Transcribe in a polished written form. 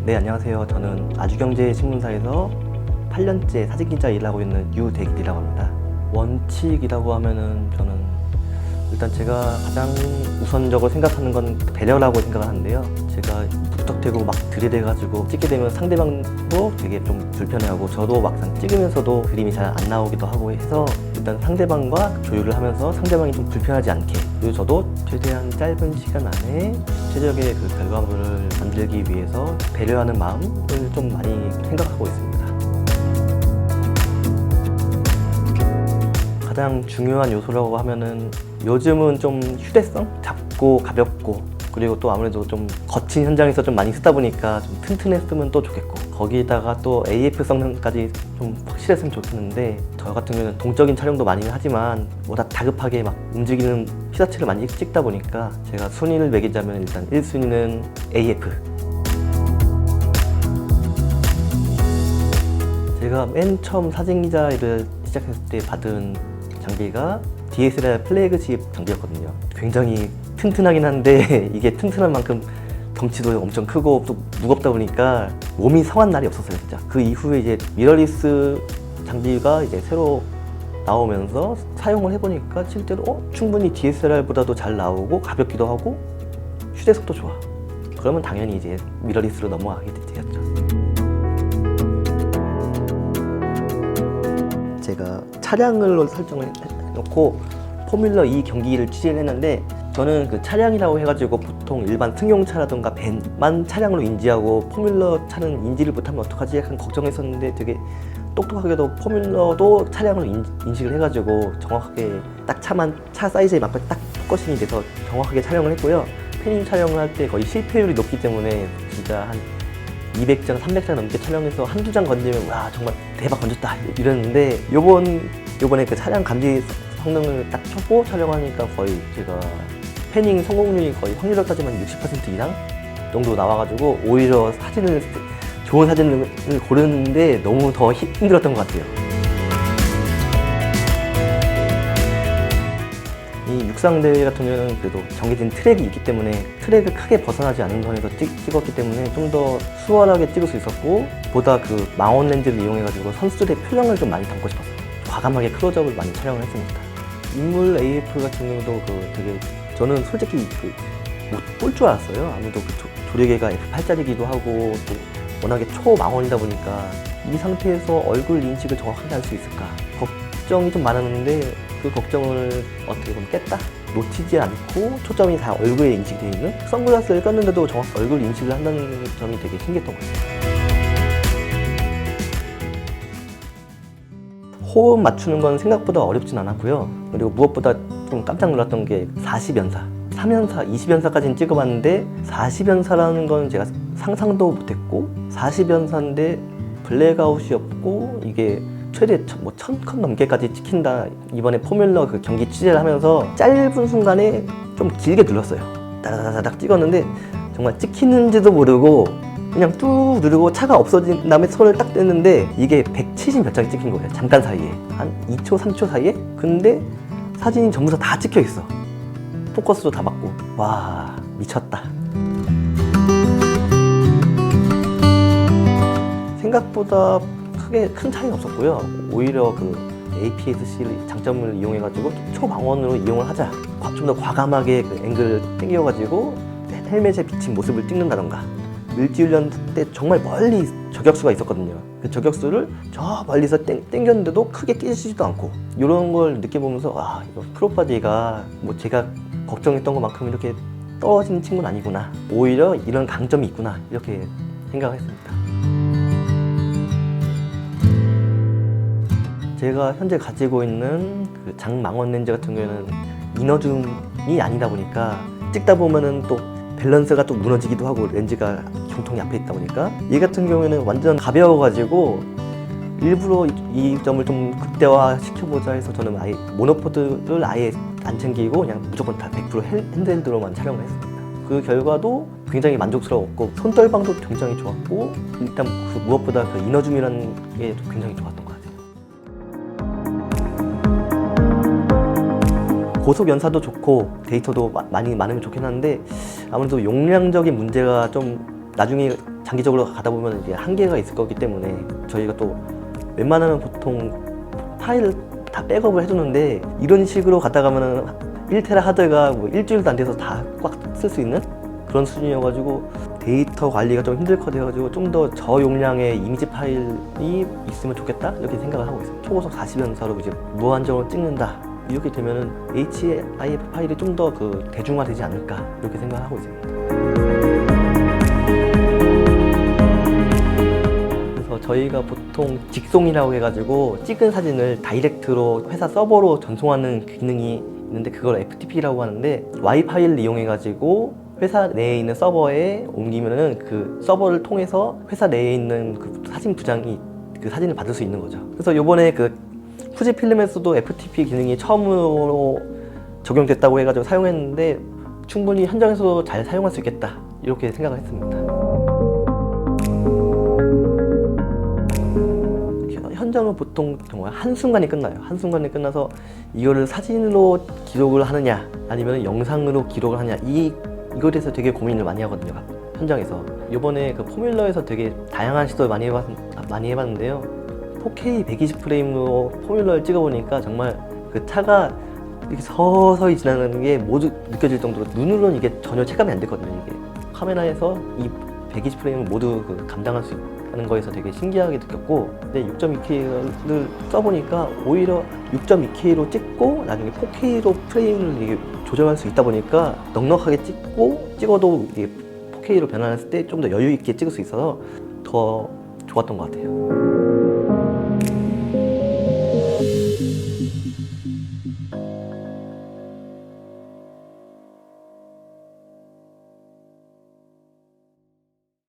네, 안녕하세요. 저는 아주경제신문사에서 8년째 사진기자 일하고 있는 유대길이라고 합니다. 원칙이라고 하면은 저는 일단 제가 가장 우선적으로 생각하는 건 배려라고 생각을 하는데요. 제가 무턱대고 막 들이대가지고 찍게 되면 상대방도 되게 좀 불편해하고 저도 막상 찍으면서도 그림이 잘 안 나오기도 하고 해서 일단 상대방과 조율을 하면서 상대방이 좀 불편하지 않게, 그리고 저도 최대한 짧은 시간 안에 최적의 그 결과물을 만들기 위해서 배려하는 마음을 좀 많이 생각하고 있습니다. 가장 중요한 요소라고 하면은 요즘은 좀 휴대성? 작고 가볍고, 그리고 또 아무래도 좀 거친 현장에서 좀 많이 쓰다 보니까 좀 튼튼했으면 또 좋겠고, 거기다가 또 AF 성능까지 좀 확실했으면 좋겠는데, 저 같은 경우는 동적인 촬영도 많이 하지만 워낙 다급하게 막 움직이는 피사체를 많이 찍다 보니까 제가 순위를 매기자면 일단 1순위는 AF. 제가 맨 처음 사진기자 일을 시작했을 때 받은 장비가 DSLR 플래그십 장비였거든요. 굉장히 튼튼하긴 한데 이게 튼튼한 만큼 덩치도 엄청 크고 또 무겁다 보니까 몸이 성한 날이 없었어요, 진짜. 그 이후에 이제 미러리스 장비가 이제 새로 나오면서 사용을 해보니까 실제로 충분히 DSLR보다도 잘 나오고 가볍기도 하고 휴대성도 좋아. 그러면 당연히 이제 미러리스로 넘어가게 되었죠. 제가 차량으로 설정을 해놓고 포뮬러 2 경기를 취재를 했는데, 저는 그 차량이라고 해가지고 보통 일반 승용차라든가 밴만 차량으로 인지하고 포뮬러 차는 인지를 못하면 어떡하지 약간 걱정했었는데, 되게 똑똑하게도 포뮬러도 차량으로 인식을 해가지고 정확하게 딱 차 사이즈에 맞게 딱 포커싱이 돼서 정확하게 촬영을 했고요. 패닝 촬영을 할 때 거의 실패율이 높기 때문에 진짜 한 200장, 300장 넘게 촬영해서 한두 장 건지면 와 정말 대박 건졌다 이랬는데, 요번에 그 차량 감지 성능을 딱 켜고 촬영하니까 거의 제가 패닝 성공률이 거의 확률로 따지면 60% 이상 정도 나와가지고 오히려 좋은 사진을 고르는데 너무 더 힘들었던 것 같아요. 이 육상대회 같은 경우는 그래도 정해진 트랙이 있기 때문에 트랙을 크게 벗어나지 않는 선에서 찍었기 때문에 좀 더 수월하게 찍을 수 있었고, 보다 그 망원 렌즈를 이용해가지고 선수들의 표정을 좀 많이 담고 싶었어요. 과감하게 클로즈업을 많이 촬영을 했으니까. 인물 AF 같은 경우도 되게 저는 솔직히 못 볼 줄 알았어요. 아무래도 그 조리개가 F8짜리기도 하고 또 워낙에 초망원이다 보니까 이 상태에서 얼굴 인식을 정확하게 할 수 있을까 걱정이 좀 많았는데, 그 걱정을 어떻게 보면 깼다? 놓치지 않고 초점이 다 얼굴에 인식되어 있는, 선글라스를 꼈는데도 정확히 얼굴 인식을 한다는 점이 되게 신기했던 것 같아요. 호흡 맞추는 건 생각보다 어렵진 않았고요. 그리고 무엇보다 좀 깜짝 놀랐던 게 40연사, 3연사, 20연사까지는 찍어봤는데 40연사라는 건 제가 상상도 못했고, 40연사인데 블랙아웃이 없고 이게 최대 1000컷 넘게까지 찍힌다. 이번에 포뮬러 그 경기 취재를 하면서 짧은 순간에 좀 길게 눌렀어요. 다다다닥 찍었는데 정말 찍히는지도 모르고 그냥 뚝 누르고 차가 없어진 다음에 손을 딱 뗐는데 이게 170 몇 장이 찍힌 거예요. 잠깐 사이에. 한 2초, 3초 사이에? 근데 사진이 전부 다 찍혀 있어. 포커스도 다 맞고. 와, 미쳤다. 생각보다 크게 큰 차이는 없었고요. 오히려 그 APS-C 장점을 이용해가지고 초망원으로 이용을 하자. 좀 더 과감하게 그 앵글을 당겨가지고 헬멧에 비친 모습을 찍는다던가. 을지훈련 때 정말 멀리 저격수가 있었거든요. 그 저격수를 저 멀리서 땡겼는데도 크게 깨지지도 않고, 이런 걸 느껴보면서 와, 이거 크롭바디가 뭐 제가 걱정했던 것만큼 이렇게 떨어지는 친구는 아니구나, 오히려 이런 강점이 있구나, 이렇게 생각을 했습니다. 제가 현재 가지고 있는 그 장망원 렌즈 같은 경우에는 이너줌이 아니다 보니까 찍다 보면은 또 밸런스가 또 무너지기도 하고, 렌즈가 경통이 앞에 있다 보니까 얘 같은 경우에는 완전 가벼워가지고 일부러 이 점을 좀 극대화 시켜보자 해서 저는 아예 모노포드를 아예 안 챙기고 그냥 무조건 다 100% 핸드헬드로만 촬영을 했습니다. 그 결과도 굉장히 만족스러웠고 손떨방도 굉장히 좋았고, 일단 그 무엇보다 그 이너줌이라는 게 굉장히 좋았던 것 같아요. 고속 연사도 좋고 데이터도 많으면 좋긴 한데, 아무래도 용량적인 문제가 좀 나중에 장기적으로 가다 보면 이제 한계가 있을 거기 때문에 저희가 또 웬만하면 보통 파일을 다 백업을 해두는데 이런 식으로 가다 가면은 1테라 하드가 뭐 일주일도 안 돼서 다 꽉 쓸 수 있는 그런 수준이어가지고 데이터 관리가 좀 힘들 것 같아가지고 좀 더 저용량의 이미지 파일이 있으면 좋겠다 이렇게 생각을 하고 있어요. 초고속 40연사로 이제 무한정으로 찍는다 이렇게 되면은 HIF 파일이 좀 더 그 대중화되지 않을까 이렇게 생각하고 있습니다. 그래서 저희가 보통 직송이라고 해가지고 찍은 사진을 다이렉트로 회사 서버로 전송하는 기능이 있는데 그걸 FTP라고 하는데 와이파이를 이용해가지고 회사 내에 있는 서버에 옮기면은 그 서버를 통해서 회사 내에 있는 그 사진 부장이 그 사진을 받을 수 있는 거죠. 그래서 요번에 그 후지필름에서도 FTP 기능이 처음으로 적용됐다고 해가지고 사용했는데 충분히 현장에서도 잘 사용할 수 있겠다 이렇게 생각을 했습니다. 현장은 보통 정말 한순간에 끝나요. 한순간에 끝나서 이거를 사진으로 기록을 하느냐 아니면 영상으로 기록을 하느냐 이거에 대해서 되게 고민을 많이 하거든요. 현장에서. 이번에 그 포뮬러에서 되게 다양한 시도 많이 해봤는데요. 4K 120프레임으로 포뮬러를 찍어보니까 정말 그 차가 이렇게 서서히 지나가는 게 모두 느껴질 정도로 눈으로는 이게 전혀 체감이 안 되거든요. 이게 카메라에서 이 120프레임을 모두 그 감당할 수 있는 거에서 되게 신기하게 느꼈고, 근데 6.2K를 써보니까 오히려 6.2K로 찍고 나중에 4K로 프레임을 이게 조정할 수 있다 보니까 넉넉하게 찍어도 이게 4K로 변환했을 때 좀 더 여유 있게 찍을 수 있어서 더 좋았던 것 같아요.